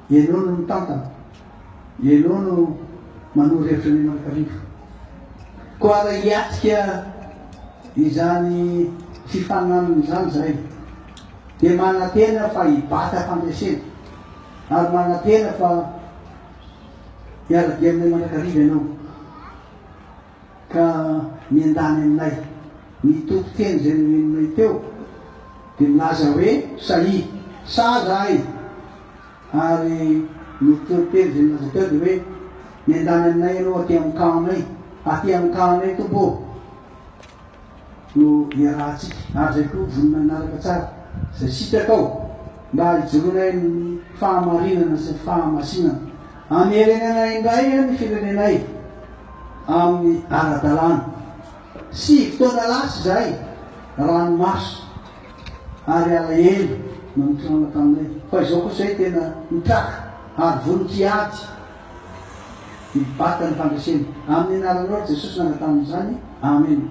ianao no mitantana, ianao no manory hevitra ny manakarivo. Koa raha hiatrika izany fifananana izany zahay, dia manantena fa hibata fandresena, ary manantena fa hiaradia aminay manakarivo ianao, ka miandany aminay. Nitoko teny zay noeninay teo, dia milaza hoe sahy sa zahay, ary nitoko teny zay milaza teo dia hoe miandany aminay ianao aty amin'ny kamonay, aty amin'ny kamonay tompo no iarahantsika. Ary zay koa vonona nanaraka tsara zay sitraka mba hijoroanay ny fahamarinana sy ny fahamasinana, amerenanay indray ny firenenay amin'ny ara-dalàna. Sy fotoana lasy zahay ranomaso ary alahelo mamitronana taminay, fa izao koa zay tena mitraka ary voninkiady hibata ny fandresena. Amin'ny anaran'Andro Jesosy nangatana izany. Amen.